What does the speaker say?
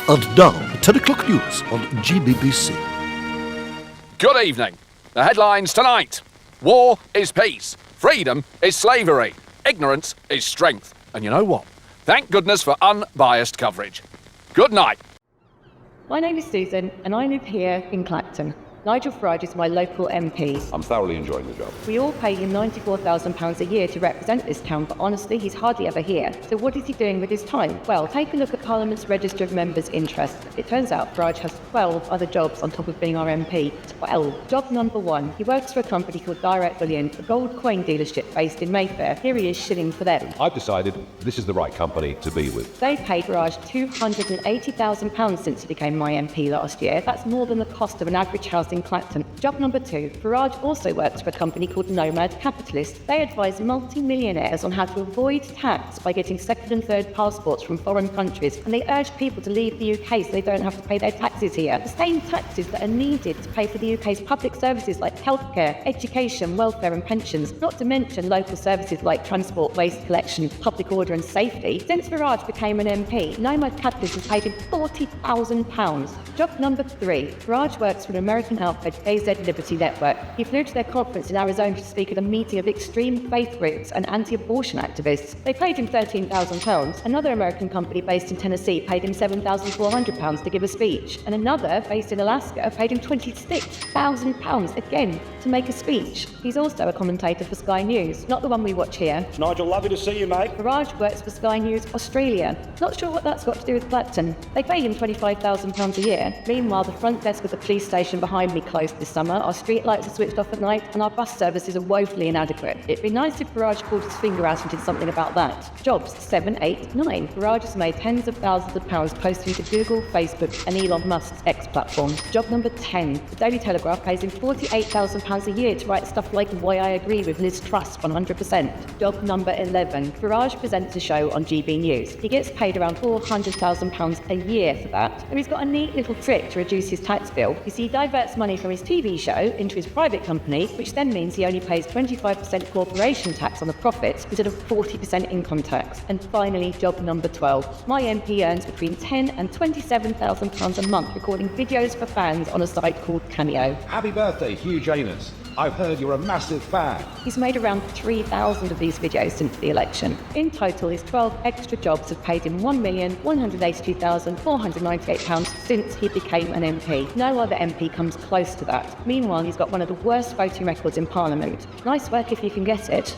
And now, 10 o'clock news on GBBC. Good evening. The headlines tonight. War is peace. Freedom is slavery. Ignorance is strength. And you know what? Thank goodness for unbiased coverage. Good night. My name is Susan, and I live here in Clacton. Nigel Farage is my local MP. I'm thoroughly enjoying the job. We all pay him £94,000 a year to represent this town, but honestly, he's hardly ever here. So what is he doing with his time? Well, take a look at Parliament's Register of Members' Interests. It turns out Farage has 12 other jobs on top of being our MP. 12. Job number 1. He works for a company called Direct Bullion, a gold coin dealership based in Mayfair. Here he is shilling for them. I've decided this is the right company to be with. They paid Farage £280,000 since he became my MP last year. That's more than the cost of an average house in Clacton. Job number 2. Farage also works for a company called Nomad Capitalist. They advise multi-millionaires on how to avoid tax by getting second and third passports from foreign countries, and they urge people to leave the UK so they don't have to pay their taxes here. The same taxes that are needed to pay for the UK's public services like healthcare, education, welfare and pensions, not to mention local services like transport, waste collection, public order and safety. Since Farage became an MP, Nomad Capitalist has paid him £40,000. Job number 3. Farage works for an American outfit, AZ Liberty Network. He flew to their conference in Arizona to speak at a meeting of extreme faith groups and anti-abortion activists. They paid him £13,000. Another American company based in Tennessee paid him £7,400 to give a speech. And another, based in Alaska, paid him £26,000 again to make a speech. He's also a commentator for Sky News, not the one we watch here. Nigel, lovely to see you, mate. Farage works for Sky News Australia. Not sure what that's got to do with Clacton. They pay him £25,000 a year. Meanwhile, the front desk of the police station behind me closed this summer, our street lights are switched off at night, and our bus services are woefully inadequate. It'd be nice if Farage pulled his finger out and did something about that. Jobs 7, 8, 9. Farage has made tens of thousands of pounds posting to Google, Facebook and Elon Musk's X platform. Job number 10. The Daily Telegraph pays him £48,000 a year to write stuff like Why I Agree with Liz Truss 100%. Job number 11. Farage presents a show on GB News. He gets paid around £400,000 a year for that, and he's got a neat little trick to reduce his tax bill. You see, he diverts money from his TV show into his private company, which then means he only pays 25% corporation tax on the profits instead of 40% income tax. And finally, job number 12. My MP earns between £10,000 and £27,000 a month recording videos for fans on a site called Cameo. Happy birthday, Hugh Janus. I've heard you're a massive fan. He's made around 3,000 of these videos since the election. In total, his 12 extra jobs have paid him £1,182,498 since he became an MP. No other MP comes close to that. Meanwhile, he's got one of the worst voting records in Parliament. Nice work if you can get it.